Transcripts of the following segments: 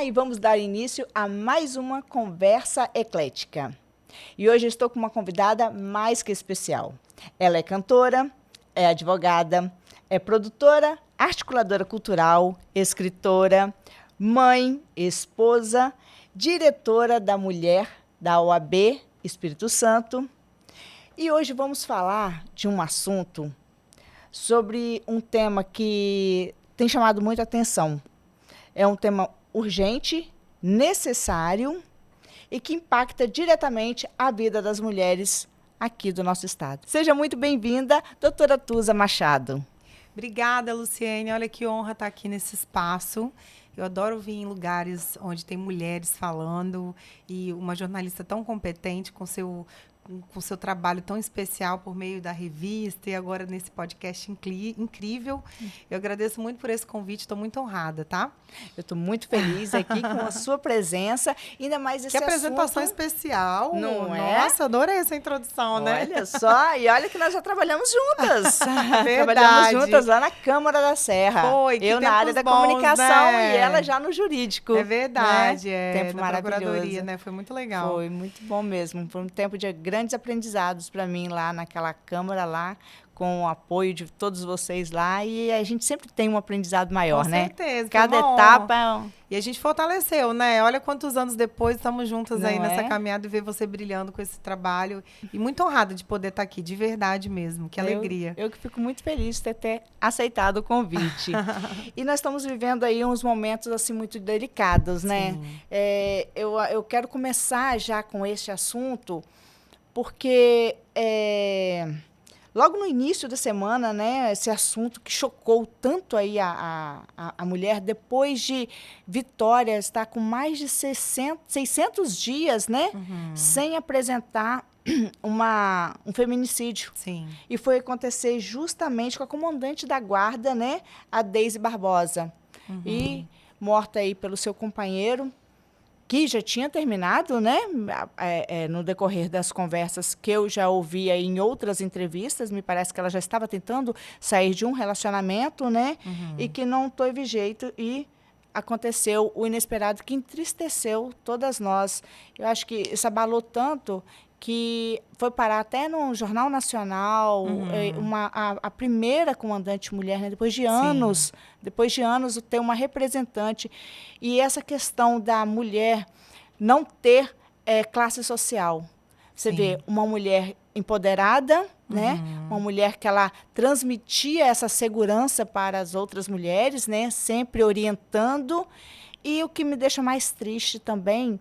e vamos dar início a mais uma conversa eclética. E hoje eu estou com uma convidada mais que especial. Ela é cantora, é advogada, é produtora, articuladora cultural, escritora, mãe, esposa, diretora da Mulher da OAB Espírito Santo. E hoje vamos falar de um assunto sobre um tema que tem chamado muita atenção. É um tema urgente, necessário e que impacta diretamente a vida das mulheres aqui do nosso estado. Seja muito bem-vinda, doutora Tusa Machado. Obrigada, Luciene. Olha que honra estar aqui nesse espaço. Eu adoro vir em lugares onde tem mulheres falando e uma jornalista tão competente com seu trabalho tão especial por meio da revista e agora nesse podcast incrível. Eu agradeço muito por esse convite, estou muito honrada, tá? Eu estou muito feliz aqui com a sua presença, ainda mais esse Que apresentação assunto especial. Não é? Nossa, adorei essa introdução, né? Olha só, e olha que nós já trabalhamos juntas. Verdade. Trabalhamos juntas lá na Câmara da Serra. Foi, que eu na área da tempos bons, comunicação, né? e ela já no jurídico. É verdade, né? Tempo na maravilhoso. Procuradoria, né? Foi muito legal. Foi muito bom mesmo. Foi um tempo de grandes aprendizados para mim lá naquela Câmara lá, com o apoio de todos vocês lá, e a gente sempre tem um aprendizado maior, Com né? certeza. Cada etapa... E a gente fortaleceu, né? Olha quantos anos depois estamos juntas aí nessa é? caminhada e ver você brilhando com esse trabalho. E muito honrada de poder estar aqui, de verdade mesmo. Que alegria. Eu que fico muito feliz de ter aceitado o convite. E nós estamos vivendo aí uns momentos assim muito delicados, né? Eu quero começar já com esse assunto, porque logo no início da semana, né, esse assunto que chocou tanto aí a mulher, depois de Vitória estar com mais de 600 dias, né, sem apresentar um feminicídio. Sim. E foi acontecer justamente com a comandante da guarda, né, a Deise Barbosa. E morta aí pelo seu companheiro, que já tinha terminado, né, no decorrer das conversas que eu já ouvi aí em outras entrevistas, me parece que ela já estava tentando sair de um relacionamento, né, e que não teve jeito e aconteceu o inesperado que entristeceu todas nós. Eu acho que isso abalou tanto que foi parar até no Jornal Nacional, a primeira comandante mulher, né, depois de anos ter uma representante. E essa questão da mulher não ter classe social. Você vê uma mulher empoderada, né, uma mulher que ela transmitia essa segurança para as outras mulheres, né, sempre orientando. E o que me deixa mais triste também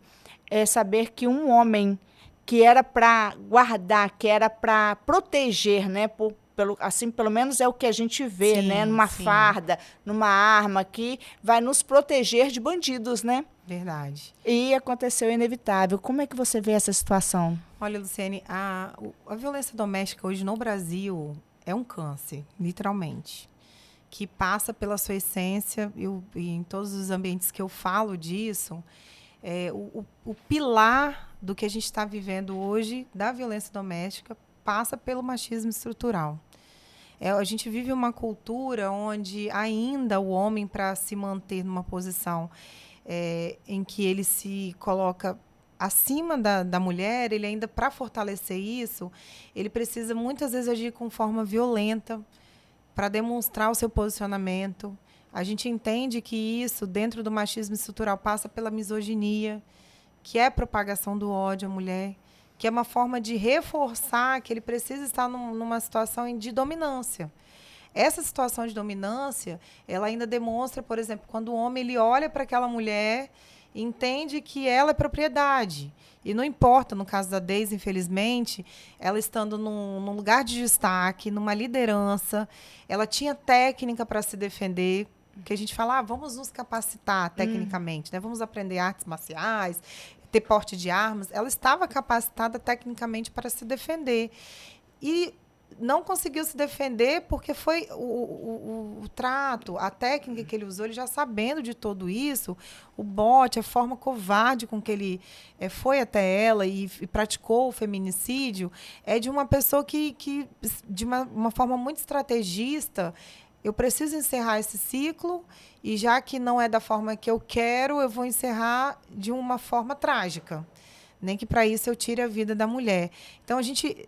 é saber que um homem que era para guardar, que era para proteger, né? Pelo menos é o que a gente vê, né? Numa farda, numa arma que vai nos proteger de bandidos, né? Verdade. E aconteceu inevitável. Como é que você vê essa situação? Olha, Luciene, a violência doméstica hoje no Brasil é um câncer, literalmente, que passa pela sua essência, e em todos os ambientes que eu falo disso, o pilar do que a gente está vivendo hoje da violência doméstica passa pelo machismo estrutural. A gente vive uma cultura onde ainda o homem, para se manter numa posição em que ele se coloca acima da mulher, ele ainda, para fortalecer isso, ele precisa muitas vezes agir com forma violenta para demonstrar o seu posicionamento. A gente entende que isso, dentro do machismo estrutural, passa pela misoginia, que é a propagação do ódio à mulher, que é uma forma de reforçar que ele precisa estar numa situação de dominância. Essa situação de dominância, ela ainda demonstra, por exemplo, quando o homem ele olha para aquela mulher e entende que ela é propriedade. E não importa, no caso da Deise, infelizmente, ela estando num lugar de destaque, numa liderança, ela tinha técnica para se defender, que a gente fala, vamos nos capacitar tecnicamente, né? Vamos aprender artes marciais, ter porte de armas. Ela estava capacitada tecnicamente para se defender. E não conseguiu se defender porque foi o trato, a técnica que ele usou, ele já sabendo de tudo isso, o bote, a forma covarde com que ele foi até ela e praticou o feminicídio, é de uma pessoa que de uma forma muito estrategista, eu preciso encerrar esse ciclo e já que não é da forma que eu quero, eu vou encerrar de uma forma trágica. Nem que para isso eu tire a vida da mulher. Então, a gente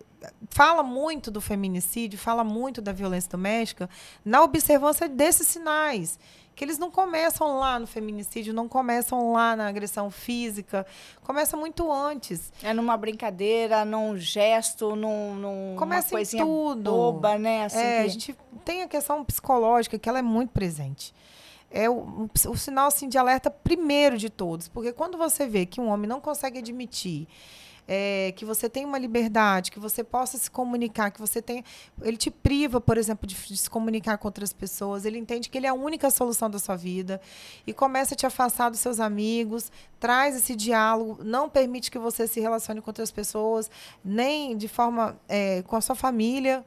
fala muito do feminicídio, fala muito da violência doméstica na observância desses sinais, que eles não começam lá no feminicídio, não começam lá na agressão física, começa muito antes. É numa brincadeira, num gesto, numa coisinha boba, né? Assim a gente tem a questão psicológica, que ela é muito presente. É o sinal assim, de alerta primeiro de todos, porque quando você vê que um homem não consegue admitir que você tem uma liberdade, que você possa se comunicar, que você tem, ele te priva, por exemplo, de se comunicar com outras pessoas, ele entende que ele é a única solução da sua vida e começa a te afastar dos seus amigos, traz esse diálogo, não permite que você se relacione com outras pessoas, nem de forma com a sua família,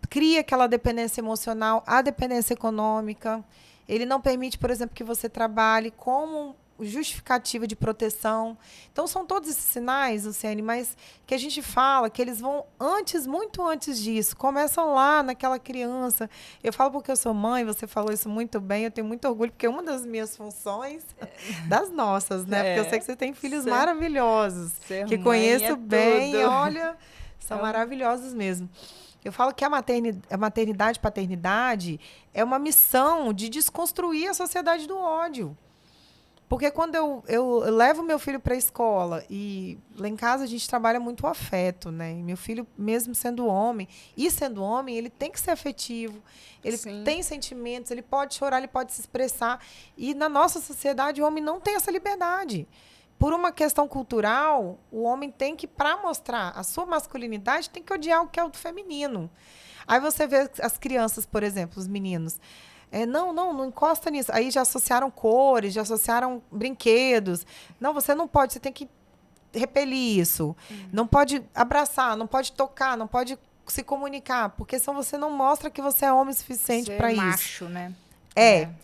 cria aquela dependência emocional, a dependência econômica. Ele não permite, por exemplo, que você trabalhe como justificativa de proteção. Então, são todos esses sinais, Luciane, mas que a gente fala que eles vão antes, muito antes disso. Começam lá naquela criança. Eu falo porque eu sou mãe, você falou isso muito bem, eu tenho muito orgulho, porque uma das minhas funções, das nossas, né? Porque eu sei que você tem filhos maravilhosos, que conheço bem, e olha, são maravilhosos mesmo. Eu falo que a maternidade e paternidade é uma missão de desconstruir a sociedade do ódio. Porque quando eu levo meu filho para a escola, e lá em casa a gente trabalha muito o afeto, né? E meu filho, mesmo sendo homem, ele tem que ser afetivo, ele tem sentimentos, ele pode chorar, ele pode se expressar. E na nossa sociedade o homem não tem essa liberdade. Por uma questão cultural, o homem tem que, para mostrar a sua masculinidade, tem que odiar o que é o do feminino. Aí você vê as crianças, por exemplo, os meninos. Não encosta nisso. Aí já associaram cores, já associaram brinquedos. Não, você não pode, você tem que repelir isso. Não pode abraçar, não pode tocar, não pode se comunicar, porque senão você não mostra que você é homem suficiente para isso. Macho, né?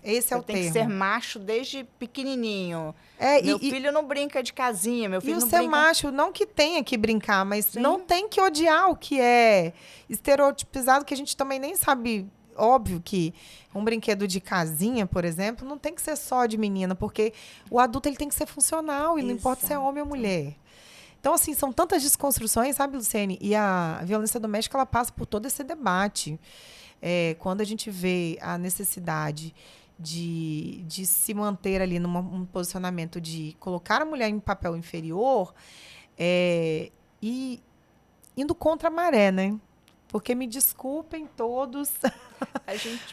Esse é o termo. Tem que ser macho desde pequenininho. Meu filho não brinca de casinha, meu filho não ser macho, não que tenha que brincar, mas não tem que odiar o que é estereotipizado, que a gente também nem sabe. Óbvio que um brinquedo de casinha, por exemplo, não tem que ser só de menina, porque o adulto ele tem que ser funcional, e não importa se é homem ou mulher. Então, assim, são tantas desconstruções, sabe, Luciane? E a violência doméstica, ela passa por todo esse debate. Quando a gente vê a necessidade de se manter ali num posicionamento de colocar a mulher em papel inferior e indo contra a maré, né? Porque, me desculpem todos,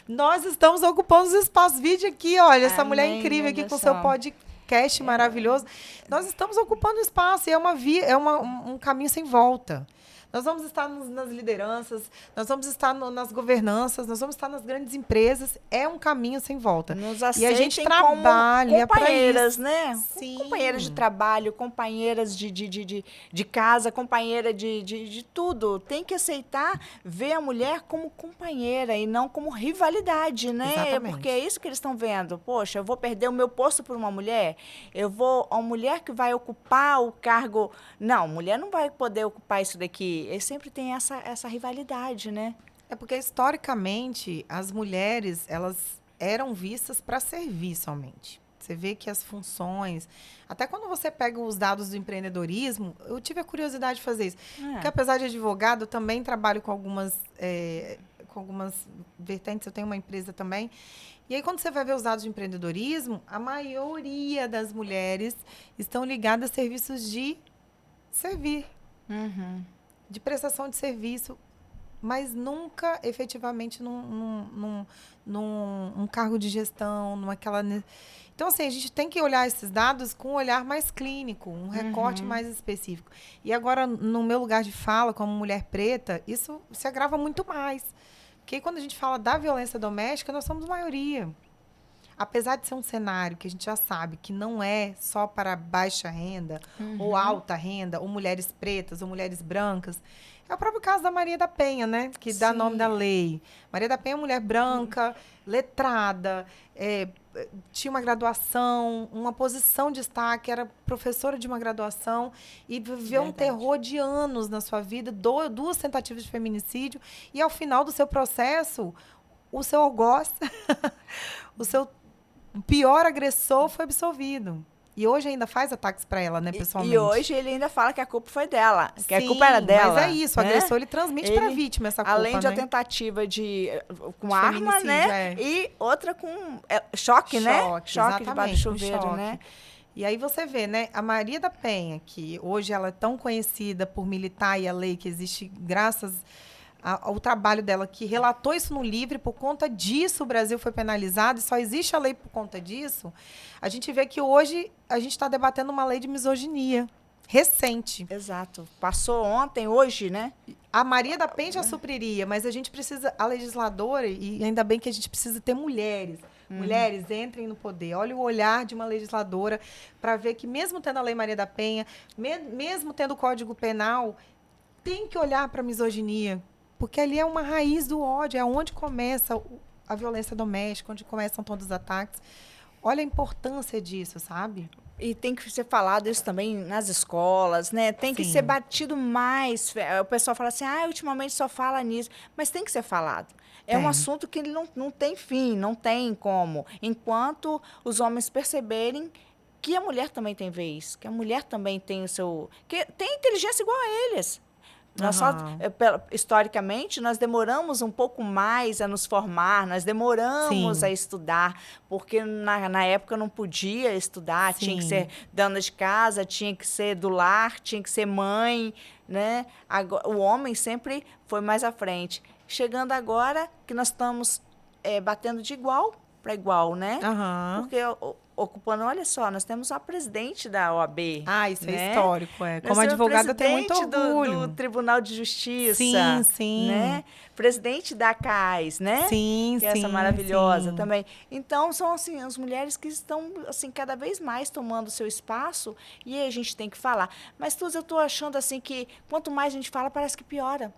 nós estamos ocupando os espaços. Vídeo aqui, olha, essa mulher incrível aqui com o seu podcast maravilhoso. Nós estamos ocupando espaço e é um caminho sem volta. Nós vamos estar nas lideranças, nós vamos estar nas governanças, nós vamos estar nas grandes empresas. É um caminho sem volta. Nos e a gente trabalha para companheiras, né? Sim. Companheiras de trabalho, companheiras de casa, companheira de tudo. Tem que aceitar ver a mulher como companheira e não como rivalidade, né? Exatamente. Porque é isso que eles estão vendo. Poxa, eu vou perder o meu posto por uma mulher? A mulher que vai ocupar o cargo... Não, mulher não vai poder ocupar isso daqui. Eles sempre têm essa rivalidade, né? É porque, historicamente, as mulheres, elas eram vistas para servir somente. Você vê que as funções... Até quando você pega os dados do empreendedorismo, eu tive a curiosidade de fazer isso. Porque, apesar de advogado, eu também trabalho com algumas vertentes. Eu tenho uma empresa também. E aí, quando você vai ver os dados de empreendedorismo, a maioria das mulheres estão ligadas a serviços de servir. De prestação de serviço, mas nunca efetivamente num cargo de gestão, Então, assim, a gente tem que olhar esses dados com um olhar mais clínico, um recorte mais específico. E agora, no meu lugar de fala, como mulher preta, isso se agrava muito mais. Porque quando a gente fala da violência doméstica, nós somos maioria. Apesar de ser um cenário que a gente já sabe que não é só para baixa renda, ou alta renda, ou mulheres pretas, ou mulheres brancas, é o próprio caso da Maria da Penha, né? Que dá nome da lei. Maria da Penha é uma mulher branca, letrada, tinha uma graduação, uma posição de destaque, era professora de uma graduação e viveu um terror de anos na sua vida, duas tentativas de feminicídio, e ao final do seu processo... o seu algoz, o seu pior agressor foi absolvido. E hoje ainda faz ataques para ela, né, pessoalmente. E hoje ele ainda fala que a culpa foi dela, que a Sim, culpa era dela. Mas é isso, né? o agressor ele transmite para a vítima essa culpa, além de né? a tentativa de com De arma, né? feminicídio, E outra com choque, né? Choque debaixo do chuveiro, choque. né? E aí você vê, né? A Maria da Penha, que hoje ela é tão conhecida por militar e a lei que existe graças ao trabalho dela, que relatou isso no livro, e por conta disso o Brasil foi penalizado, e só existe a lei por conta disso. A gente vê que hoje a gente está debatendo uma lei de misoginia recente. Exato. Passou ontem, hoje, né? A Maria da Penha já supriria, mas a gente precisa, a legisladora, e ainda bem que a gente precisa ter mulheres. Mulheres, entrem no poder. Olha o olhar de uma legisladora para ver que, mesmo tendo a Lei Maria da Penha, mesmo tendo o Código Penal, tem que olhar para a misoginia. Porque ali é uma raiz do ódio, é onde começa a violência doméstica, onde começam todos os ataques. Olha a importância disso, sabe? E tem que ser falado isso também nas escolas, né? Tem que Sim. ser batido mais. O pessoal fala assim, ultimamente só fala nisso. Mas tem que ser falado. É um assunto que não tem fim, não tem como. Enquanto os homens perceberem que a mulher também tem vez, que a mulher também tem o seu... que tem inteligência igual a eles. Nós historicamente, nós demoramos um pouco mais a nos formar, nós demoramos a estudar, porque na época não podia estudar, tinha que ser dona de casa, tinha que ser do lar, tinha que ser mãe, né? Agora, o homem sempre foi mais à frente. Chegando agora, que nós estamos batendo de igual para igual, né? Porque ocupando, olha só, nós temos a presidente da OAB. Isso é histórico, Como advogada, eu tenho muito orgulho. Do Tribunal de Justiça. Sim. Né? Presidente da CAIS, né? Sim, que é essa maravilhosa também. Então, são assim, as mulheres que estão assim, cada vez mais tomando seu espaço e a gente tem que falar. Mas, Tuzi, eu estou achando assim que quanto mais a gente fala, parece que piora.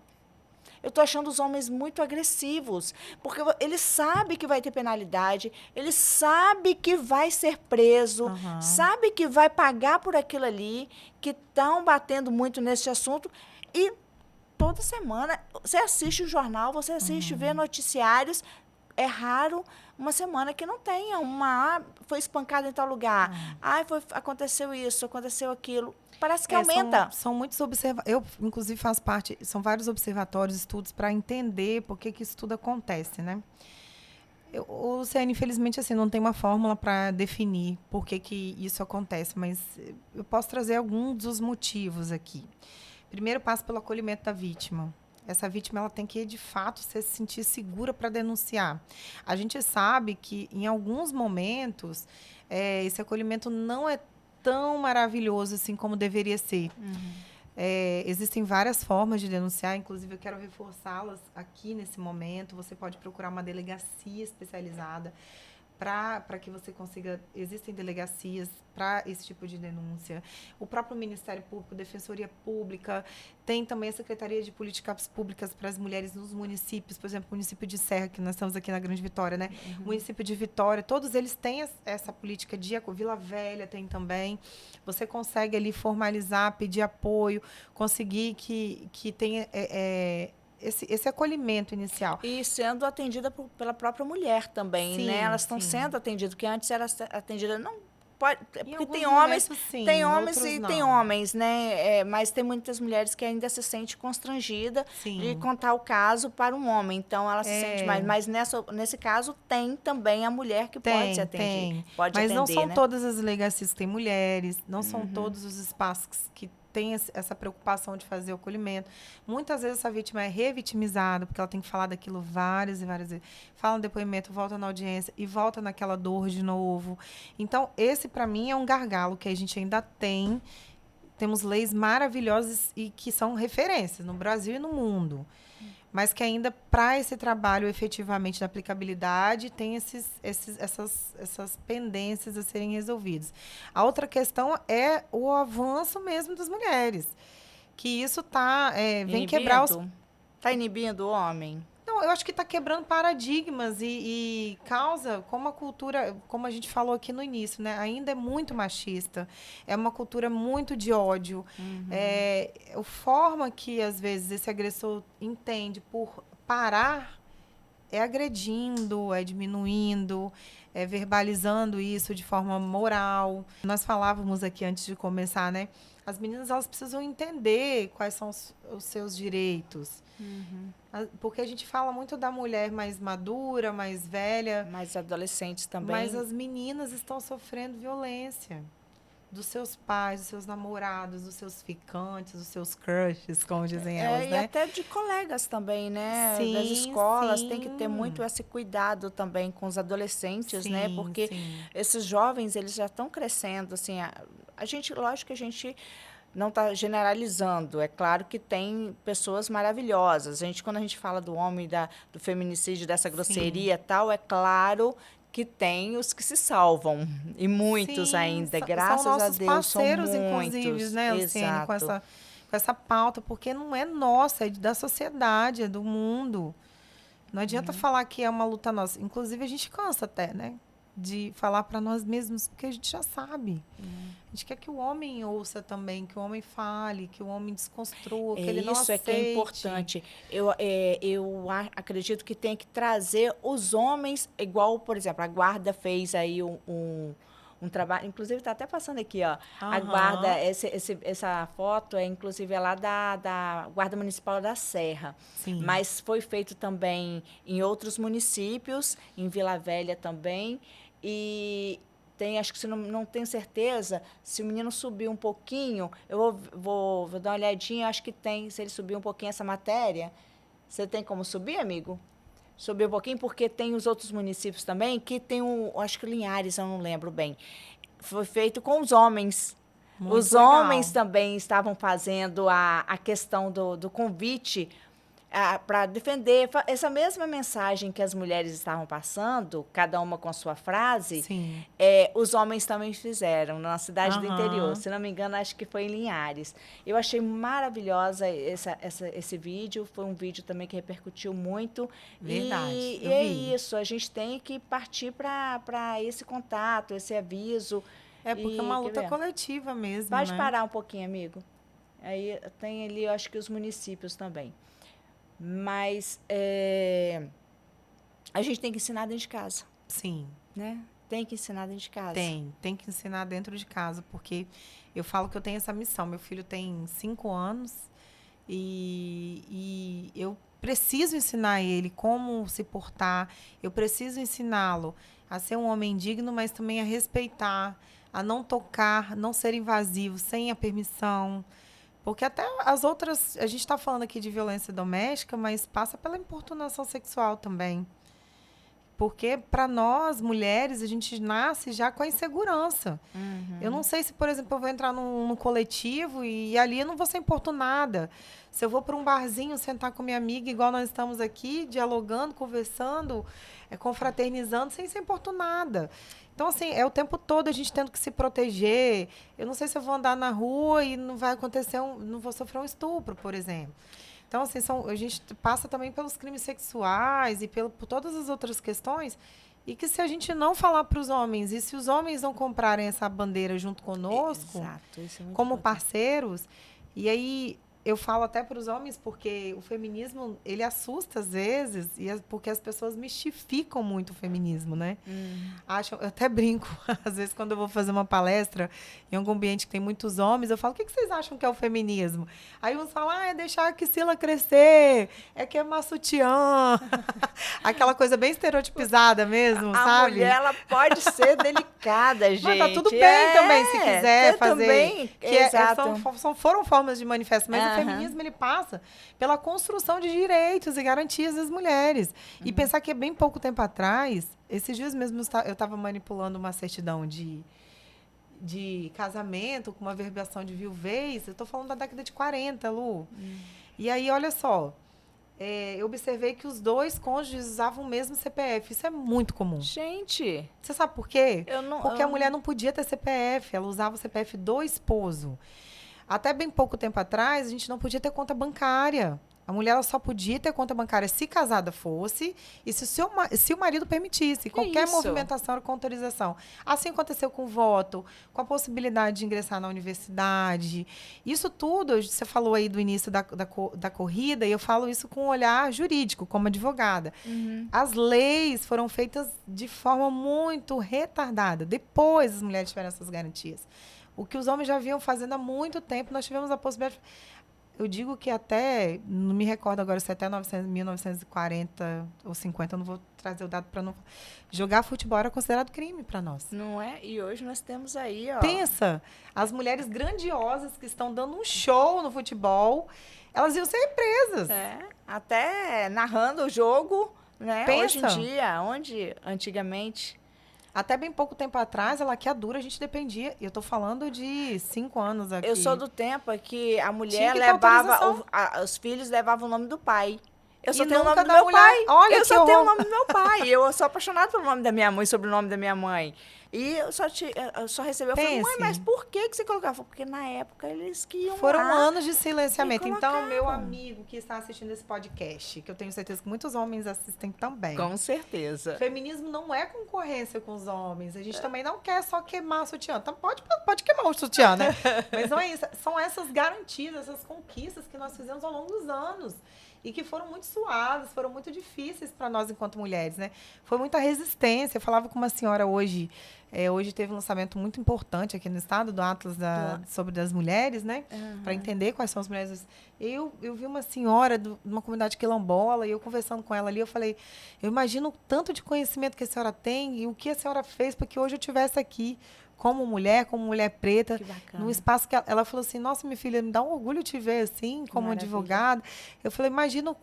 Eu estou achando os homens muito agressivos, porque ele sabe que vai ter penalidade, ele sabe que vai ser preso, sabe que vai pagar por aquilo ali, que estão batendo muito nesse assunto, e toda semana você assiste o jornal, você assiste, vê noticiários, é raro uma semana que não tenha foi espancada em tal lugar, aconteceu isso, aconteceu aquilo. Parece que aumenta. São muitos observatórios. Eu, inclusive, faço parte. São vários observatórios, estudos para entender por que isso tudo acontece, né? O Luciane, infelizmente, assim, não tem uma fórmula para definir por que isso acontece, mas eu posso trazer alguns dos motivos aqui. Primeiro, passa pelo acolhimento da vítima. Essa vítima ela tem que, de fato, se sentir segura para denunciar. A gente sabe que, em alguns momentos, esse acolhimento não é tão maravilhoso assim como deveria ser. Existem várias formas de denunciar, inclusive eu quero reforçá-las aqui nesse momento. Você pode procurar uma delegacia especializada para que você consiga... Existem delegacias para esse tipo de denúncia. O próprio Ministério Público, Defensoria Pública, tem também a Secretaria de Políticas Públicas para as mulheres nos municípios, por exemplo, o município de Serra, que nós estamos aqui na Grande Vitória, né? O município de Vitória, todos eles têm essa política de... Vila Velha tem também. Você consegue ali formalizar, pedir apoio, conseguir que tenha... Esse acolhimento inicial. E sendo atendida pela própria mulher também, né? Elas estão sendo atendidas, porque antes era atendida... Não, pode, porque tem homens, tem homens e tem homens, né? Mas tem muitas mulheres que ainda se sentem constrangidas de contar o caso para um homem. Então, ela se sente mais. Mas nesse caso, tem também a mulher que pode se atender. Pode mas atender, não são né? todas as delegacias que têm mulheres, não são todos os espaços que tem essa preocupação de fazer o acolhimento. Muitas vezes essa vítima é revitimizada, porque ela tem que falar daquilo várias e várias vezes. Fala no depoimento, volta na audiência e volta naquela dor de novo. Então, esse, para mim, é um gargalo que a gente ainda tem. Temos leis maravilhosas e que são referências no Brasil e no mundo. Mas que ainda, para esse trabalho efetivamente da aplicabilidade, tem essas pendências a serem resolvidas. A outra questão é o avanço mesmo das mulheres. Que isso vem quebrar os... Está inibindo o homem? Não, eu acho que está quebrando paradigmas e causa, como a cultura, como a gente falou aqui no início, né, ainda é muito machista, é uma cultura muito de ódio. A forma que, às vezes, esse agressor entende por parar é agredindo, é diminuindo, é verbalizando isso de forma moral. Nós falávamos aqui antes de começar, né? As meninas, elas precisam entender quais são os seus direitos. Porque a gente fala muito da mulher mais madura, mais velha. Mas adolescentes também. Mas as meninas estão sofrendo violência. Dos seus pais, dos seus namorados, dos seus ficantes, dos seus crushes, como dizem elas, E né? até de colegas também, né? Sim, das escolas, sim. tem que ter muito esse cuidado também com os adolescentes, Sim, né? Porque sim. esses jovens, eles já estão crescendo, assim, a gente, lógico que a gente não está generalizando, é claro que tem pessoas maravilhosas. Quando a gente fala do homem, do feminicídio, dessa grosseria e tal, é claro que tem os que se salvam, e muitos Sim, ainda, são graças a nossos Deus, são parceiros, muitos. inclusive, né, Luciene, com Exato. essa pauta, porque não é nossa, é da sociedade, é do mundo. Não adianta falar que é uma luta nossa. Inclusive, a gente cansa até, né? De falar para nós mesmos, porque a gente já sabe. A gente quer que o homem ouça também, que o homem fale, que o homem desconstrua, que ele não Isso aceite. é que é importante. Acredito que tem que trazer os homens, igual, por exemplo, a Guarda fez aí um trabalho, inclusive está até passando aqui, ó. A Guarda, essa foto inclusive, é lá da Guarda Municipal da Serra. Sim. Mas foi feito também em outros municípios, em Vila Velha também, e acho que não tenho certeza, se o menino subir um pouquinho, eu vou dar uma olhadinha, acho que tem, se ele subir um pouquinho essa matéria. Você tem como subir, amigo? Subir um pouquinho, porque tem os outros municípios também, que tem acho que Linhares, eu não lembro bem. Foi feito com os homens. Muito os legal. homens também estavam fazendo a questão do convite para defender essa mesma mensagem que as mulheres estavam passando, cada uma com a sua frase. Sim. Os homens também fizeram na cidade do interior. Se não me engano, acho que foi em Linhares. Eu achei maravilhosa esse vídeo. Foi um vídeo também que repercutiu muito. Verdade. E é isso, a gente tem que partir para esse contato, esse aviso. É porque é uma luta coletiva mesmo, Pode né? parar um pouquinho, amigo. Aí tem ali, eu acho que os municípios também. Mas a gente tem que ensinar dentro de casa. Sim. Né? Tem que ensinar dentro de casa. Tem que ensinar dentro de casa, porque eu falo que eu tenho essa missão. Meu filho tem 5 anos e eu preciso ensinar ele como se portar, eu preciso ensiná-lo a ser um homem digno, mas também a respeitar, a não tocar, não ser invasivo, sem a permissão. Porque até as outras, a gente está falando aqui de violência doméstica, mas passa pela importunação sexual também. Porque, para nós, mulheres, a gente nasce já com a insegurança. Eu não sei se, por exemplo, eu vou entrar num coletivo e ali eu não vou ser importunada. Se eu vou para um barzinho sentar com minha amiga, igual nós estamos aqui, dialogando, conversando, confraternizando, sem ser importunada. Então, assim, é o tempo todo a gente tendo que se proteger. Eu não sei se eu vou andar na rua e não vai acontecer, não vou sofrer um estupro, por exemplo. Então, assim, a gente passa também pelos crimes sexuais e por todas as outras questões. E que se a gente não falar para os homens, e se os homens não comprarem essa bandeira junto conosco, Exato, isso é muito como importante. parceiros, e aí eu falo até para os homens, porque o feminismo, ele assusta às vezes, porque as pessoas mistificam muito o feminismo, né? Eu até brinco, às vezes, quando eu vou fazer uma palestra em algum ambiente que tem muitos homens, eu falo, o que vocês acham que é o feminismo? Aí uns falam, é deixar a axila crescer, é queimar sutiã. Aquela coisa bem estereotipizada mesmo, sabe? A mulher, ela pode ser delicada, gente. Mas tá tudo bem também, se quiser fazer. Também, exato. Foram formas de manifesto, mas o feminismo, ele passa pela construção de direitos e garantias das mulheres. E pensar que bem pouco tempo atrás, esses dias mesmo eu estava manipulando uma certidão de casamento com uma verbação de viuvez. Eu estou falando da década de 40, Lu. E aí, olha só, eu observei que os dois cônjuges usavam o mesmo CPF. Isso é muito comum. Gente, você sabe por quê? Porque a não... mulher não podia ter CPF, ela usava o CPF do esposo. Até bem pouco tempo atrás, a gente não podia ter conta bancária. A mulher ela só podia ter conta bancária se casada fosse e se o marido permitisse. Qualquer isso? movimentação era com autorização. Assim aconteceu com o voto, com a possibilidade de ingressar na universidade. Isso tudo, você falou aí do início da corrida, e eu falo isso com um olhar jurídico, como advogada. As leis foram feitas de forma muito retardada. Depois as mulheres tiveram essas garantias. O que os homens já vinham fazendo há muito tempo, nós tivemos a possibilidade. Eu digo que até, não me recordo agora se até 1940 ou 50, eu não vou trazer o dado para não... Jogar futebol era considerado crime para nós. Não é? E hoje nós temos aí, ó... Pensa, as mulheres grandiosas que estão dando um show no futebol, elas iam ser presas. Até narrando o jogo, né? Pensa. Hoje em dia, onde antigamente... Até bem pouco tempo atrás, ela que é dura, a gente dependia. E eu tô falando de 5 anos aqui. Eu sou do tempo que a mulher que ter autorização. os filhos levavam o nome do pai. Eu só E tenho o nunca nome do da meu mulher. pai. Olha Eu que só tenho o horror. nome do meu pai. Eu sou apaixonada pelo nome da minha mãe, sobre o nome da minha mãe. E eu só recebi. Eu falei, mãe, Pense. mas por que você colocava? Eu falei, porque na época eles que iam Foram lá. anos de silenciamento. E Então, meu colocavam. amigo que está assistindo esse podcast, que eu tenho certeza que muitos homens assistem também. Com certeza. Feminismo não é concorrência com os homens. A gente também não quer só queimar o sutiã. Então, pode queimar o sutiã, né? Mas não é isso. São essas garantias, essas conquistas que nós fizemos ao longo dos anos. E que foram muito suadas, foram muito difíceis para nós enquanto mulheres, né? Foi muita resistência. Eu falava com uma senhora hoje, hoje teve um lançamento muito importante aqui no estado, do Atlas sobre as mulheres, né? Para entender quais são as mulheres. Eu vi uma senhora de uma comunidade quilombola, e eu conversando com ela ali, eu falei, eu imagino o tanto de conhecimento que a senhora tem e o que a senhora fez para que hoje eu estivesse aqui como mulher preta, Que bacana. no espaço que ela falou assim, nossa, minha filha, me dá um orgulho te ver assim, como Maravilha. advogada. Eu falei, imagina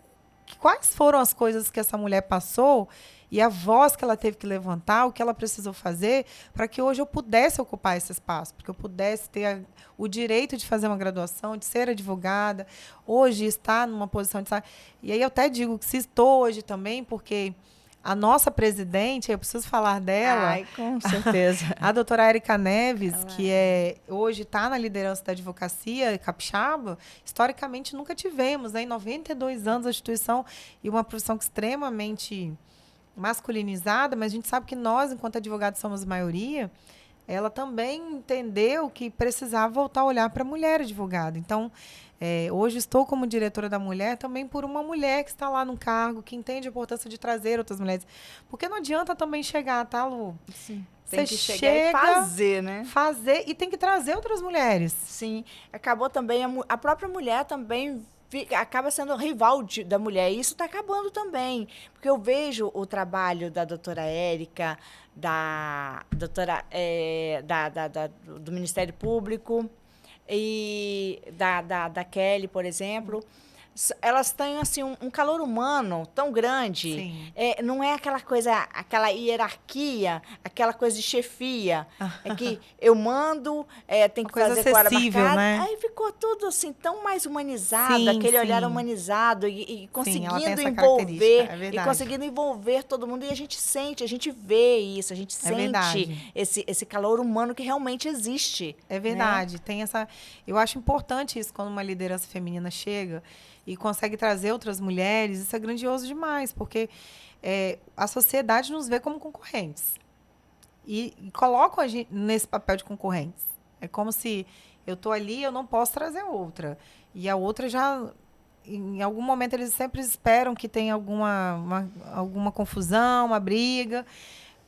quais foram as coisas que essa mulher passou e a voz que ela teve que levantar, o que ela precisou fazer para que hoje eu pudesse ocupar esse espaço, porque eu pudesse ter o direito de fazer uma graduação, de ser advogada, hoje estar numa posição de... E aí eu até digo que se estou hoje também, porque... A nossa presidente, eu preciso falar dela. Ai, com certeza. A doutora Érica Neves, que hoje está na liderança da advocacia capixaba, historicamente nunca tivemos, né? Em 92 anos a instituição e uma profissão extremamente masculinizada, mas a gente sabe que nós, enquanto advogados, somos maioria. Ela também entendeu que precisava voltar a olhar para a mulher advogada. Então, hoje estou como diretora da mulher também por uma mulher que está lá no cargo, que entende a importância de trazer outras mulheres. Porque não adianta também chegar, tá, Lu? Sim. Você Tem que chegar e fazer, né? Fazer e tem que trazer outras mulheres. Sim. Acabou também, a própria mulher também acaba sendo rival da mulher. E isso está acabando também. Porque eu vejo o trabalho da doutora Érica, da doutora do Ministério Público e da Kelly, por exemplo. Elas têm assim, um calor humano tão grande. Sim. Não é aquela coisa, aquela hierarquia, aquela coisa de chefia. É que eu mando, tem que coisa fazer com a hora acessível, marcada. né? Aí ficou tudo assim, tão mais humanizado, Sim, aquele olhar sim. humanizado e Sim, ela tem conseguindo essa envolver, característica, é e verdade. conseguindo envolver todo mundo. E a gente sente, a gente vê isso, a gente sente verdade. esse calor humano que realmente existe. É verdade. Tem essa. Eu acho importante isso quando uma liderança feminina chega e consegue trazer outras mulheres. Isso é grandioso demais, porque a sociedade nos vê como concorrentes e colocam a gente nesse papel de concorrentes. É como se eu estou ali, eu não posso trazer outra, e a outra já, em algum momento, eles sempre esperam que tenha alguma confusão, uma briga,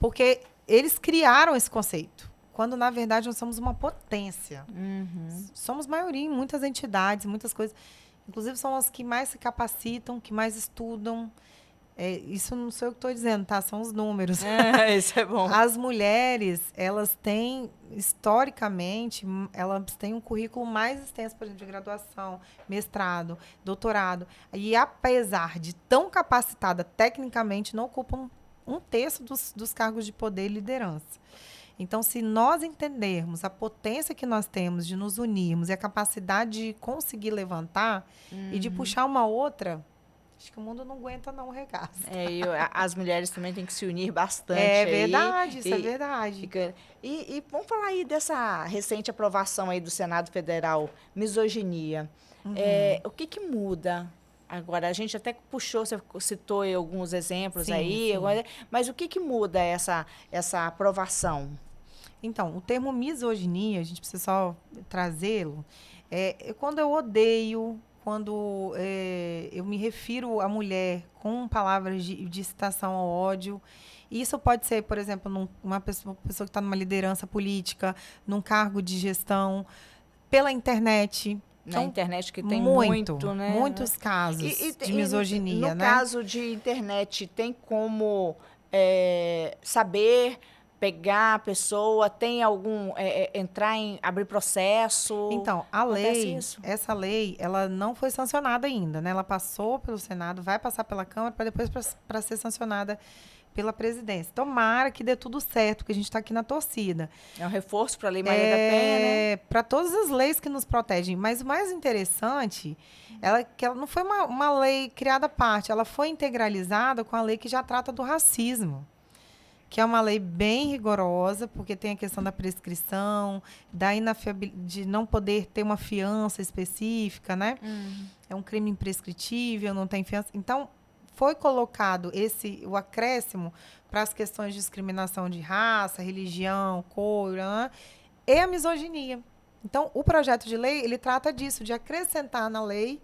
porque eles criaram esse conceito. Quando, na verdade, nós somos uma potência. Somos maioria em muitas entidades, muitas coisas. Inclusive, são as que mais se capacitam, que mais estudam. Isso não sou eu que estou dizendo, tá? São os números. Isso é bom. As mulheres, elas têm, historicamente, elas têm um currículo mais extenso, por exemplo, de graduação, mestrado, doutorado. E, apesar de tão capacitada tecnicamente, não ocupam um terço dos cargos de poder e liderança. Então, se nós entendermos a potência que nós temos de nos unirmos e a capacidade de conseguir levantar e de puxar uma outra, acho que o mundo não aguenta não regaça. As mulheres também têm que se unir bastante. É aí, verdade, isso é verdade. E vamos falar aí dessa recente aprovação aí do Senado Federal, misoginia. O que muda Agora, a gente até puxou, você citou aí alguns exemplos Sim, aí, sim. mas o que muda essa aprovação? Então, o termo misoginia, a gente precisa só trazê-lo, quando eu odeio, quando eu me refiro à mulher com palavras de incitação ao ódio. E isso pode ser, por exemplo, uma pessoa que está numa liderança política, num cargo de gestão, pela internet. Na Então, internet que tem muito, né? muitos casos de No misoginia, né? caso de internet, tem como saber pegar a pessoa, tem algum entrar em abrir processo? Então, Acontece isso? essa lei, ela não foi sancionada ainda, né? Ela passou pelo Senado, vai passar pela Câmara para depois para ser sancionada pela presidência. Tomara que dê tudo certo, porque a gente está aqui na torcida. É um reforço para a Lei Maria da Penha, né? Para todas as leis que nos protegem. Mas o mais interessante é que ela não foi uma lei criada à parte, ela foi integralizada com a lei que já trata do racismo, que é uma lei bem rigorosa, porque tem a questão da prescrição, de não poder ter uma fiança específica, né? É um crime imprescritível, não tem fiança. Então, foi colocado o acréscimo para as questões de discriminação de raça, religião, cor, né? E a misoginia. Então, o projeto de lei, ele trata disso, de acrescentar na lei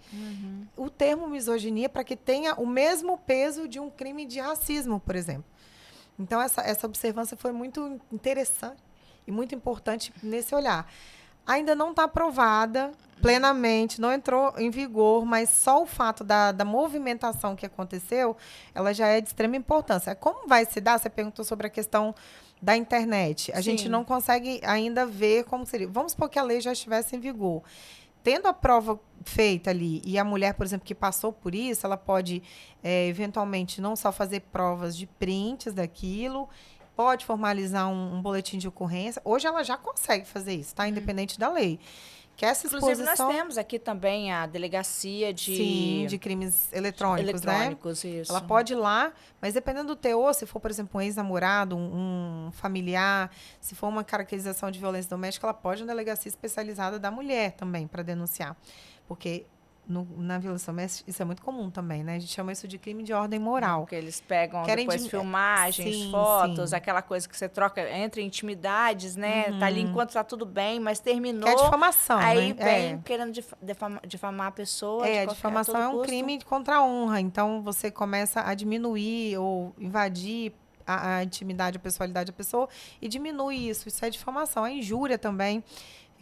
o termo misoginia para que tenha o mesmo peso de um crime de racismo, por exemplo. Então, essa observância foi muito interessante e muito importante nesse olhar. Ainda não está aprovada plenamente, não entrou em vigor, mas só o fato da movimentação que aconteceu, ela já é de extrema importância. Como vai se dar? Você perguntou sobre a questão da internet. A gente não consegue ainda ver como seria. Vamos supor que a lei já estivesse em vigor. Tendo a prova feita ali, e a mulher, por exemplo, que passou por isso, ela pode, eventualmente, não só fazer provas de prints daquilo, pode formalizar um boletim de ocorrência. Hoje ela já consegue fazer isso, tá? Independente da lei. Que essa Inclusive, nós temos aqui também a delegacia de crimes eletrônicos, né? Isso. Ela pode ir lá, mas dependendo do teor, se for, por exemplo, um ex-namorado, um familiar, se for uma caracterização de violência doméstica, ela pode ir na delegacia especializada da mulher também para denunciar. Porque na violência doméstica, isso é muito comum também, né? A gente chama isso de crime de ordem moral. Porque eles pegam depois filmagens, fotos, aquela coisa que você troca entre intimidades, né? Tá ali enquanto tá tudo bem, mas terminou. Que é difamação, aí né? vem querendo difamar a pessoa. A difamação é um crime contra a honra. Então, você começa a diminuir ou invadir a intimidade, a pessoalidade da pessoa e diminui isso. Isso é difamação. A injúria também,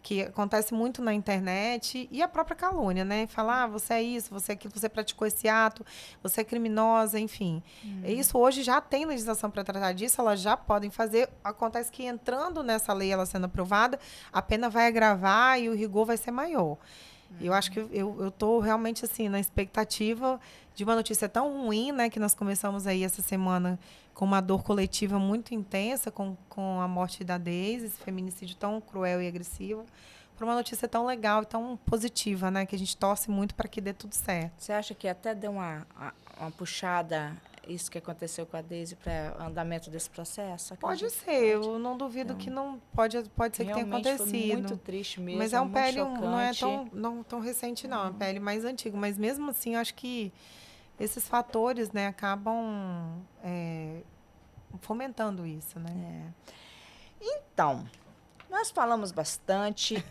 que acontece muito na internet, e a própria calúnia, né? Falar, você é isso, você é aquilo, você praticou esse ato, você é criminosa, enfim. Isso hoje já tem legislação para tratar disso, elas já podem fazer. Acontece que entrando nessa lei, ela sendo aprovada, a pena vai agravar e o rigor vai ser maior. Eu acho que eu estou realmente assim na expectativa de uma notícia tão ruim, né, que nós começamos aí essa semana com uma dor coletiva muito intensa com a morte da Deise, esse feminicídio tão cruel e agressivo, para uma notícia tão legal e tão positiva, né, que a gente torce muito para que dê tudo certo. Você acha que até deu uma puxada isso que aconteceu com a Deise para o andamento desse processo? Pode ser, eu não duvido que não pode ser que tenha acontecido. Foi muito triste mesmo. Mas é um PL, chocante. não é tão recente, não. É um PL mais antigo. Mas mesmo assim, acho que esses fatores, né, acabam fomentando isso, né? Então, nós falamos bastante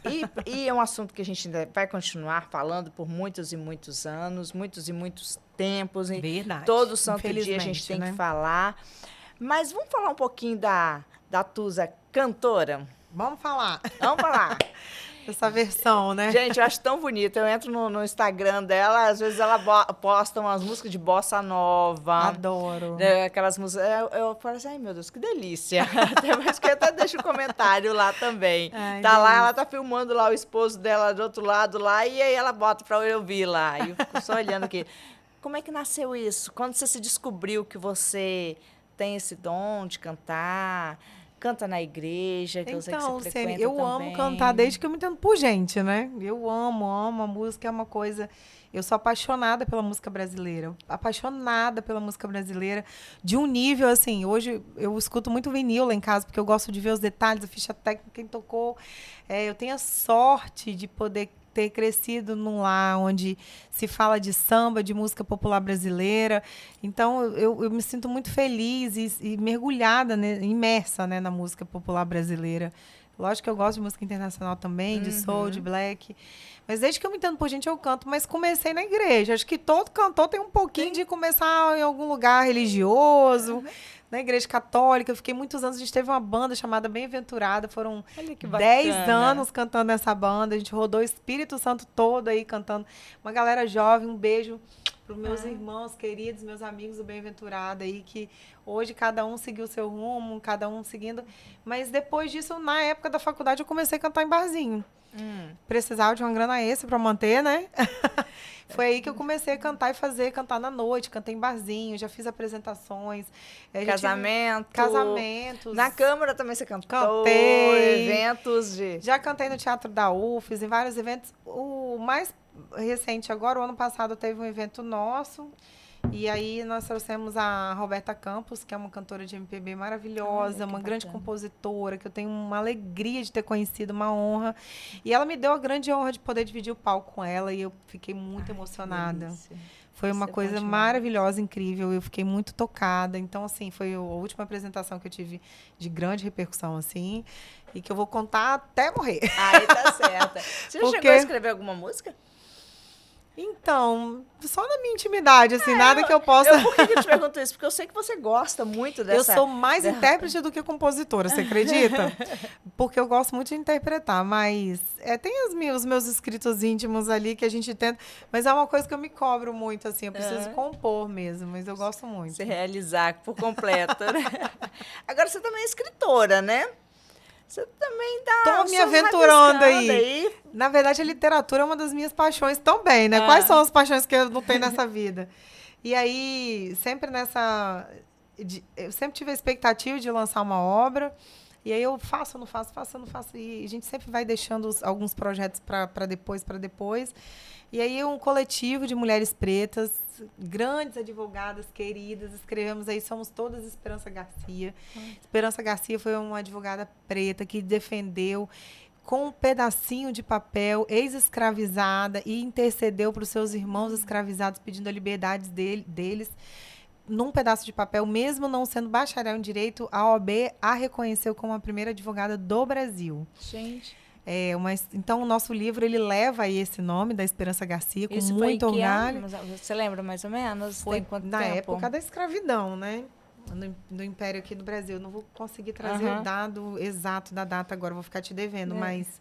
e é um assunto que a gente ainda vai continuar falando por muitos e muitos anos, muitos e muitos tempos. Verdade. Todo santo dia a gente tem que falar. Mas vamos falar um pouquinho da Tusa cantora? Vamos falar. Vamos falar. Essa versão, né? Gente, eu acho tão bonita. Eu entro no Instagram dela, às vezes ela posta umas músicas de bossa nova. Adoro. Aquelas músicas. Eu falo assim, ai meu Deus, que delícia. Até mais que eu até deixo um comentário lá também. Ai, tá lá, ela tá filmando lá o esposo dela do outro lado lá, e aí ela bota pra eu ouvir lá. E eu fico só olhando aqui. Como é que nasceu isso? Quando você se descobriu que você tem esse dom de cantar? Canta na igreja, que eu sei que você frequenta eu também. amo cantar desde que eu me entendo por gente, né? Eu amo a música, é uma coisa... Eu sou apaixonada pela música brasileira, apaixonada pela música brasileira, de um nível, assim, hoje eu escuto muito vinil lá em casa, porque eu gosto de ver os detalhes, a ficha técnica, quem tocou. Eu tenho a sorte de poder ter crescido num lar onde se fala de samba, de música popular brasileira. Então, eu me sinto muito feliz e mergulhada, né, imersa, né, na música popular brasileira. Lógico que eu gosto de música internacional também, de soul, de black. Mas desde que eu me entendo por gente, eu canto. Mas comecei na igreja. Acho que todo cantor tem um pouquinho de começar em algum lugar religioso. Na igreja católica, eu fiquei muitos anos, a gente teve uma banda chamada Bem-aventurada, foram 10 anos cantando nessa banda, a gente rodou o Espírito Santo todo aí cantando, uma galera jovem, um beijo para os meus irmãos queridos, meus amigos do Bem-aventurada aí, que hoje cada um seguiu o seu rumo, cada um seguindo, mas depois disso, na época da faculdade, eu comecei a cantar em barzinho. Precisava de uma grana extra para manter, né? Foi aí que eu comecei a cantar e cantar na noite, cantei em barzinho, já fiz apresentações. Casamentos. Na Câmara também você cantou. Cantei. Eventos de... Já cantei no Teatro da UFES, em vários eventos. O mais recente agora, o ano passado, teve um evento nosso. E aí nós trouxemos a Roberta Campos, que é uma cantora de MPB maravilhosa, uma grande compositora, que eu tenho uma alegria de ter conhecido, uma honra. E ela me deu a grande honra de poder dividir o palco com ela e eu fiquei muito emocionada. Foi uma coisa maravilhosa, incrível. Eu fiquei muito tocada. Então, assim, foi a última apresentação que eu tive de grande repercussão, assim, e que eu vou contar até morrer. Aí tá certa. Você já chegou a escrever alguma música? Então, só na minha intimidade, assim, nada que eu possa... Por que eu te pergunto isso? Porque eu sei que você gosta muito dessa... Eu sou mais intérprete do que compositora, você acredita? Porque eu gosto muito de interpretar, mas tem os meus escritos íntimos ali que a gente tenta, mas é uma coisa que eu me cobro muito, assim, eu preciso compor mesmo, mas eu gosto muito. Se realizar por completo, né? Agora, você também é escritora, né? Você também Tô me aventurando aí. Na verdade, a literatura é uma das minhas paixões também, né? Quais são as paixões que eu não tenho nessa vida? E aí, sempre eu sempre tive a expectativa de lançar uma obra. E aí eu faço, não faço. E a gente sempre vai deixando alguns projetos para depois. E aí um coletivo de mulheres pretas, grandes advogadas queridas, escrevemos aí, somos todas Esperança Garcia. Esperança Garcia foi uma advogada preta que defendeu com um pedacinho de papel, ex-escravizada, e intercedeu para os seus irmãos escravizados, pedindo a liberdade deles. Num pedaço de papel, mesmo não sendo bacharel em direito, a OAB a reconheceu como a primeira advogada do Brasil. Gente. Então, o nosso livro, ele leva aí esse nome, da Esperança Garcia, com isso muito orgulho. Você lembra mais ou menos? Foi na época da escravidão, né? No Império aqui do Brasil. Eu não vou conseguir trazer o dado exato da data agora, vou ficar te devendo, mas...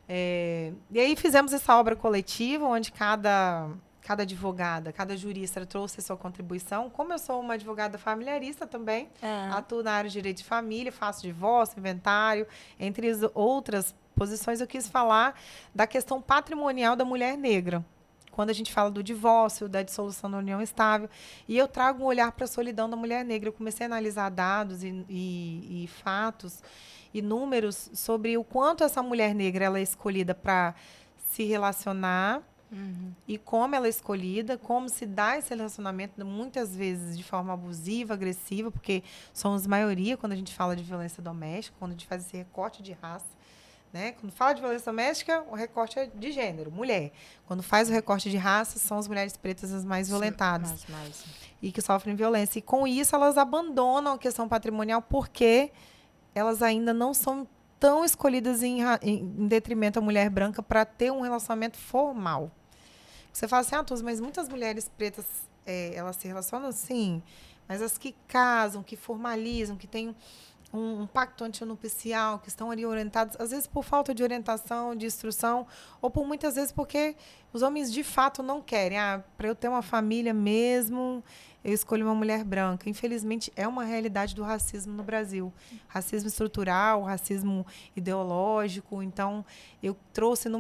E aí fizemos essa obra coletiva, onde cada advogada, cada jurista trouxe a sua contribuição. Como eu sou uma advogada familiarista também, atuo na área de direito de família, faço divórcio, inventário, entre as outras posições, eu quis falar da questão patrimonial da mulher negra. Quando a gente fala do divórcio, da dissolução da união estável, e eu trago um olhar para a solidão da mulher negra. Eu comecei a analisar dados e fatos e números sobre o quanto essa mulher negra ela é escolhida para se relacionar, e como ela é escolhida, como se dá esse relacionamento, muitas vezes de forma abusiva, agressiva, porque somos maioria quando a gente fala de violência doméstica, quando a gente faz esse recorte de raça, né? Quando fala de violência doméstica, o recorte é de gênero, mulher. Quando faz o recorte de raça, são as mulheres pretas as mais violentadas. E que sofrem violência. E com isso, elas abandonam a questão patrimonial porque elas ainda não são tão escolhidas em detrimento à mulher branca para ter um relacionamento formal. Você fala assim, Tuz, mas muitas mulheres pretas, elas se relacionam? Sim, mas as que casam, que formalizam, que têm um pacto antinupcial, que estão ali orientados, às vezes por falta de orientação, de instrução, ou por muitas vezes porque os homens de fato não querem. Para eu ter uma família mesmo, eu escolho uma mulher branca. Infelizmente, é uma realidade do racismo no Brasil. Racismo estrutural, racismo ideológico. Então, eu trouxe no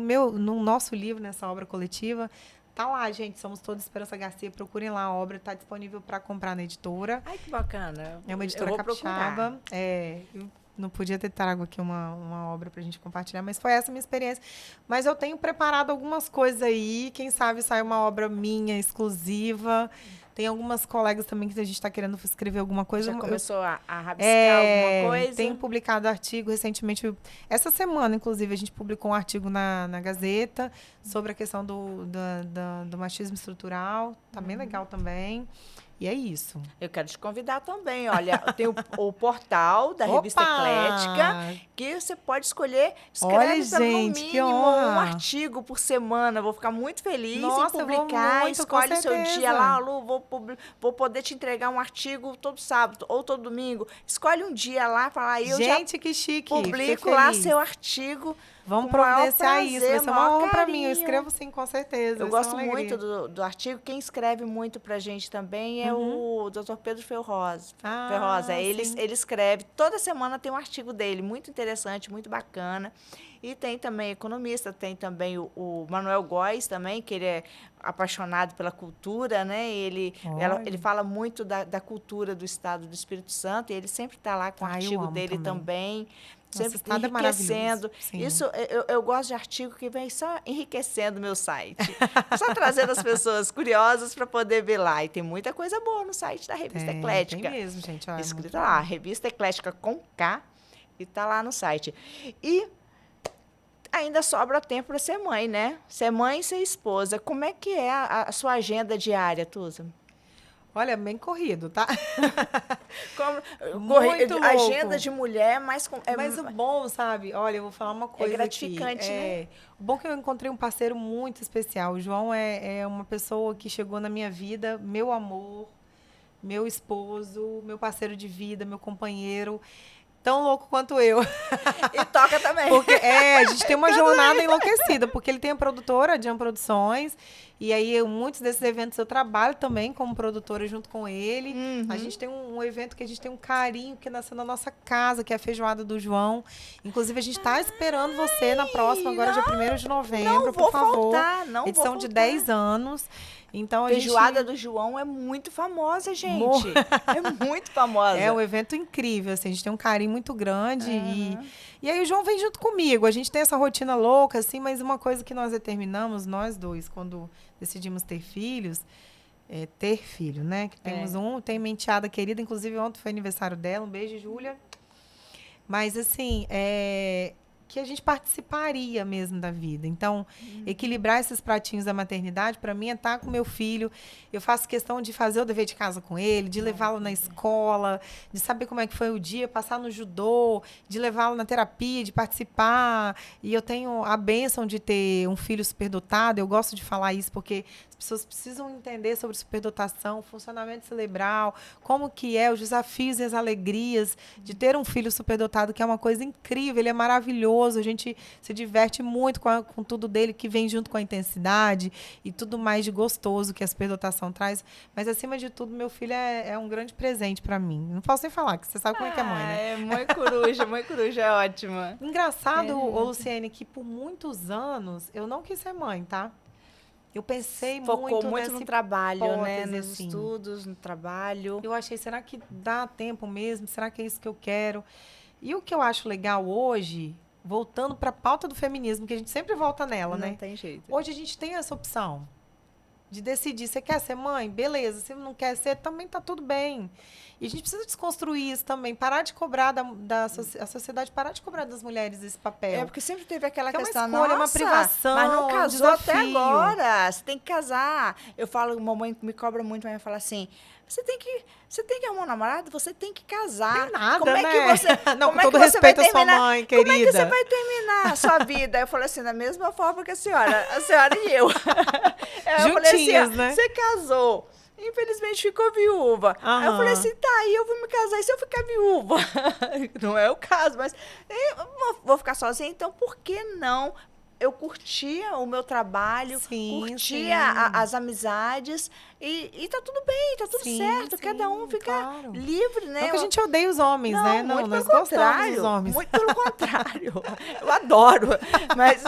nosso livro, nessa obra coletiva, tá lá, gente, somos todos Esperança Garcia, procurem lá a obra, está disponível para comprar na editora. Ai, que bacana. É uma editora capixaba. Eu não podia ter trago aqui uma obra para a gente compartilhar, mas foi essa a minha experiência. Mas eu tenho preparado algumas coisas aí, quem sabe sai uma obra minha, exclusiva. Tem algumas colegas também que a gente está querendo escrever alguma coisa. Já começou a rabiscar alguma coisa? Tenho publicado artigo recentemente. Essa semana, inclusive, a gente publicou um artigo na Gazeta sobre a questão do machismo estrutural. Tá bem legal também. E é isso. Eu quero te convidar também. Olha, tem o portal da Revista Eclética, que você pode escolher. Escreve no mínimo um artigo por semana. Vou ficar muito feliz em publicar. Escolhe o seu dia lá, Lu, vou poder te entregar um artigo todo sábado ou todo domingo. Escolhe um dia lá, fala, que chique. Publico lá seu artigo. Vamos providenciar isso, vai ser uma honra para mim. Eu escrevo sim, com certeza. Eu gosto muito do artigo. Quem escreve muito pra gente também é o Dr. Pedro Ferroza. Ele escreve, toda semana tem um artigo dele, muito interessante, muito bacana. E tem também economista, tem também o Manuel Góes também, que ele é apaixonado pela cultura, né? Ele fala muito da cultura do estado do Espírito Santo, e ele sempre está lá com o artigo dele também. Sempre enriquecendo. Isso, eu gosto de artigo que vem só enriquecendo o meu site. Só trazendo as pessoas curiosas para poder ver lá. E tem muita coisa boa no site da Revista Eclética. Tem mesmo, gente. Escrita lá, Revista Eclética com K, e tá lá no site. E ainda sobra tempo para ser mãe, né? Ser mãe e ser esposa. Como é que é a sua agenda diária, Tusa? Olha, bem corrido, tá? Muito louco. Agenda de mulher, mas o bom, sabe? Olha, eu vou falar uma coisa. É gratificante, né? O bom é que eu encontrei um parceiro muito especial. O João é uma pessoa que chegou na minha vida, meu amor, meu esposo, meu parceiro de vida, meu companheiro. Tão louco quanto eu. E toca também. Porque, a gente tem uma jornada enlouquecida, porque ele tem a produtora, a Jam Produções, e aí muitos desses eventos eu trabalho também como produtora junto com ele. A gente tem um evento que a gente tem um carinho, que nasceu na nossa casa, que é a feijoada do João. Inclusive, a gente está esperando você na próxima, agora dia 1º de novembro, por favor. Edição de 10 anos. Então, Feijoada do João é muito famosa, gente. É muito famosa. É um evento incrível, assim, a gente tem um carinho muito grande. E aí o João vem junto comigo. A gente tem essa rotina louca, assim, mas uma coisa que nós determinamos, nós dois, quando decidimos ter filhos, é ter filho, né? Que temos tem minha enteada querida, inclusive ontem foi aniversário dela. Um beijo, Júlia. Mas, assim, que a gente participaria mesmo da vida. Então, equilibrar esses pratinhos da maternidade, para mim, é estar com meu filho. Eu faço questão de fazer o dever de casa com ele, de levá-lo na escola, de saber como é que foi o dia, passar no judô, de levá-lo na terapia, de participar. E eu tenho a bênção de ter um filho superdotado. Eu gosto de falar isso porque as pessoas precisam entender sobre superdotação, funcionamento cerebral, como que é, os desafios e as alegrias de ter um filho superdotado, que é uma coisa incrível, ele é maravilhoso, a gente se diverte muito com tudo dele, que vem junto com a intensidade e tudo mais de gostoso que a superdotação traz. Mas, acima de tudo, meu filho é um grande presente para mim. Não posso nem falar, que você sabe como é que é mãe, né? Mãe coruja é ótima. Engraçado, Luciene, que por muitos anos eu não quis ser mãe, tá? Eu pensei Focou muito no trabalho, né? Nos assim. estudos, no trabalho. Eu achei, será que dá tempo mesmo? Será que é isso que eu quero? E o que eu acho legal hoje, voltando para a pauta do feminismo, que a gente sempre volta nela, né? Não tem jeito. Hoje a gente tem essa opção de decidir. Você quer ser mãe? Beleza. Se não quer ser, também tá tudo bem. E a gente precisa desconstruir isso também. Parar de cobrar a sociedade, parar de cobrar das mulheres esse papel. Porque sempre teve aquela questão, é uma escolha, uma privação, mas não casou até agora. Você tem que casar. Eu falo, mamãe me cobra muito, mas fala assim, você tem que arrumar um namorado, você tem que casar. Tem nada, como é né? Que você, não, como com todo respeito à sua mãe, querida. Como é que você vai terminar a sua vida? Eu falei assim, da mesma forma que a senhora e eu. Eu falei assim, né? Você casou. Infelizmente ficou viúva. Aí eu falei assim, tá, aí eu vou me casar. E se eu ficar viúva? Não é o caso, mas eu vou ficar sozinha, então por que não? Eu curtia o meu trabalho, curtia as amizades e tá tudo bem, tá tudo certo. Cada um fica livre, né? Não que a gente odeia os homens, né? Não, muito nós pelo gostamos dos homens. Muito pelo contrário. Eu adoro. Mas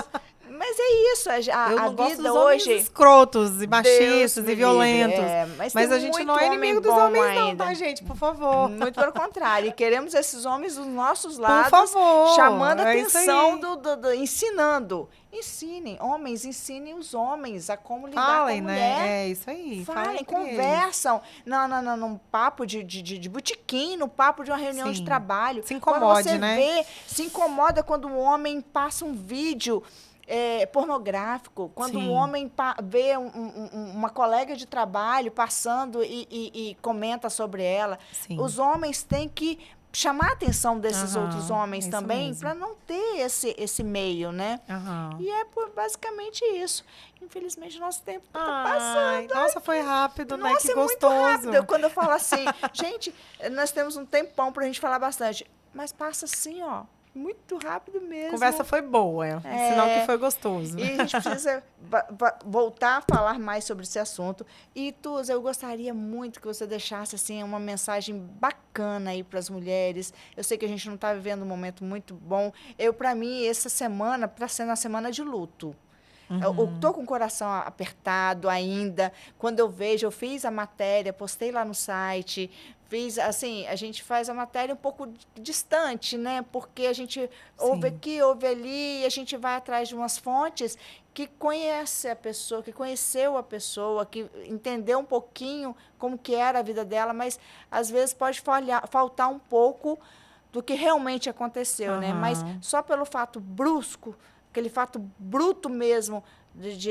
Mas é isso, Eu a não gosto vida dos homens hoje... escrotos e machistas Deus e me violentos. livre, Mas tem a gente muito não é inimigo homem dos bom homens não, ainda. tá, gente? Por favor. Muito pelo contrário. E queremos esses homens dos nossos Por lados, favor. chamando a É isso atenção, aí. ensinando. Ensinem, homens, ensinem os homens a como lidar Falem, com a mulher. né? É isso aí. Falem, entre eles. conversam. Num papo de botequim, no papo de uma reunião de Sim. trabalho. Se Quando incomode, você né? vê, se incomoda quando o homem passa um vídeo pornográfico, quando Sim. um homem vê uma colega de trabalho passando e comenta sobre ela. Sim. Os homens têm que chamar a atenção desses Aham, outros homens isso também, mesmo. para não ter esse meio, né? Aham. E é basicamente isso. Infelizmente, nosso tempo está Ai, passando. nossa, foi rápido, né? Nossa, Que é muito gostoso. rápido. Quando eu falo assim, gente, nós temos um tempão para a gente falar bastante. Mas passa assim, ó, muito rápido mesmo. A conversa foi boa, sinal que foi gostoso. E a gente precisa voltar a falar mais sobre esse assunto. E, Tuz, eu gostaria muito que você deixasse assim, uma mensagem bacana aí para as mulheres. Eu sei que a gente não está vivendo um momento muito bom. Para mim, essa semana está sendo uma semana de luto. Eu estou com o coração apertado ainda. Quando eu vejo, eu fiz a matéria, postei lá no site, fiz, assim, a gente faz a matéria um pouco distante, né? Porque a gente ouve aqui, ouve ali, e a gente vai atrás de umas fontes que conhece a pessoa, que conheceu a pessoa, que entendeu um pouquinho como que era a vida dela, mas às vezes pode faltar um pouco do que realmente aconteceu, né? Mas só pelo fato brusco, aquele fato bruto mesmo,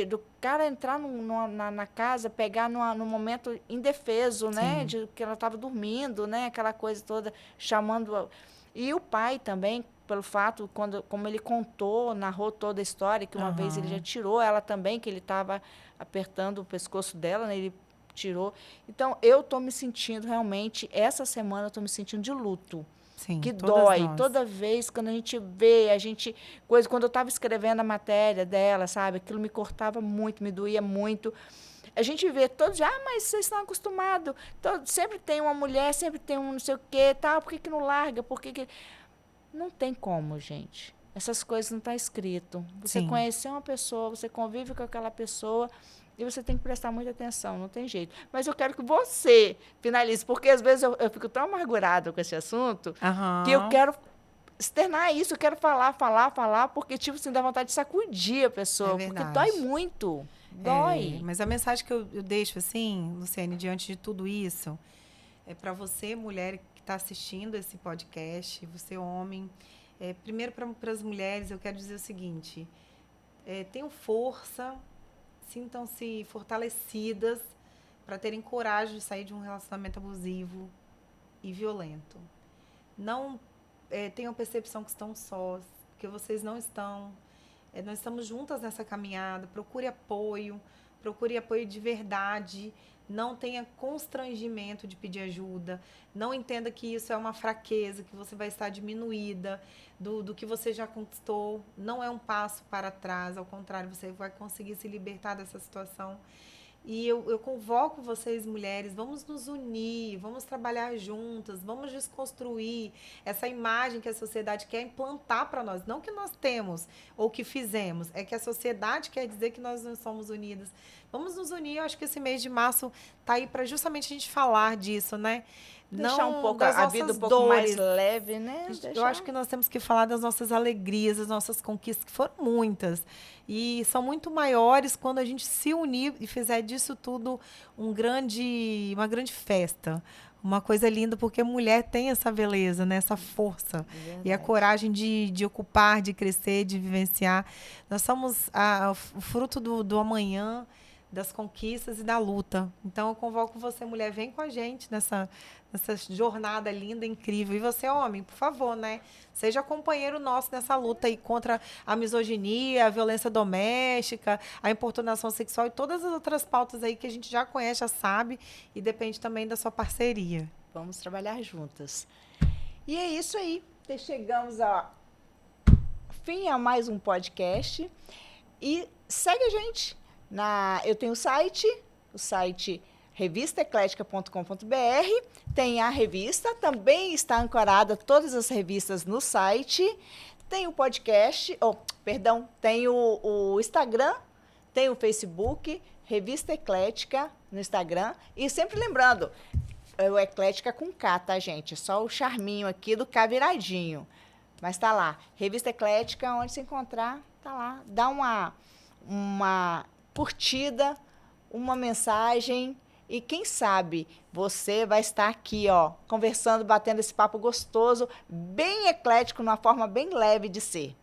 do cara entrar na casa, pegar num momento indefeso, né? De que ela estava dormindo, né? Aquela coisa toda, chamando... E o pai também, pelo fato, como ele contou, narrou toda a história, que uma vez ele já tirou ela também, que ele estava apertando o pescoço dela, né? Ele tirou. Então, eu estou me sentindo realmente, essa semana eu estou me sentindo de luto. Sim, que dói. Toda vez quando a gente vê, quando eu estava escrevendo a matéria dela, sabe? Aquilo me cortava muito, me doía muito. A gente vê todos, mas vocês estão acostumados. Sempre tem uma mulher, sempre tem um não sei o quê, tal, por que não larga? Não tem como, gente. Essas coisas não estão escrito. Você conheceu uma pessoa, você convive com aquela pessoa, e você tem que prestar muita atenção, não tem jeito. Mas eu quero que você finalize, porque às vezes eu fico tão amargurada com esse assunto que eu quero externar isso, eu quero falar, porque tipo assim, dá vontade de sacudir a pessoa, porque dói muito. Dói. Mas a mensagem que eu deixo, assim, Luciane, diante de tudo isso, é para você, mulher que está assistindo esse podcast, você, homem. Primeiro, para as mulheres, eu quero dizer o seguinte: tenham força, sintam-se fortalecidas para terem coragem de sair de um relacionamento abusivo e violento. Não tenham percepção que estão sós, que vocês não estão. Nós estamos juntas nessa caminhada. Procure apoio de verdade. Não tenha constrangimento de pedir ajuda. Não entenda que isso é uma fraqueza, que você vai estar diminuída do que você já conquistou. Não é um passo para trás, ao contrário, você vai conseguir se libertar dessa situação. E eu convoco vocês, mulheres, vamos nos unir, vamos trabalhar juntas, vamos desconstruir essa imagem que a sociedade quer implantar para nós. Não que nós temos ou que fizemos, é que a sociedade quer dizer que nós não somos unidas. Vamos nos unir, eu acho que esse mês de março está aí para justamente a gente falar disso, né? Deixar um pouco a vida um pouco mais leve, né? Eu acho que nós temos que falar das nossas alegrias, das nossas conquistas, que foram muitas. E são muito maiores quando a gente se unir e fizer disso tudo uma grande festa. Uma coisa linda, porque a mulher tem essa beleza, né? Essa força. E a coragem de ocupar, de crescer, de vivenciar. Nós somos o fruto do amanhã, das conquistas e da luta. Então, eu convoco você, mulher, vem com a gente nessa jornada linda, incrível. E você, homem, por favor, né? Seja companheiro nosso nessa luta aí contra a misoginia, a violência doméstica, a importunação sexual e todas as outras pautas aí que a gente já conhece, já sabe, e depende também da sua parceria. Vamos trabalhar juntas. E é isso aí. Chegamos ao fim a mais um podcast. E segue a gente. Eu tenho o site revistaeclética.com.br, tem a revista, também está ancorada todas as revistas no site, Tem o podcast, perdão, tem o Instagram, tem o Facebook, Revista Eclética no Instagram. E sempre lembrando, o Eclética com K, tá, gente? Só o charminho aqui do K viradinho. Mas tá lá, Revista Eclética, onde se encontrar, tá lá. Dá uma curtida, uma mensagem e quem sabe você vai estar aqui, ó, conversando, batendo esse papo gostoso, bem eclético, numa forma bem leve de ser.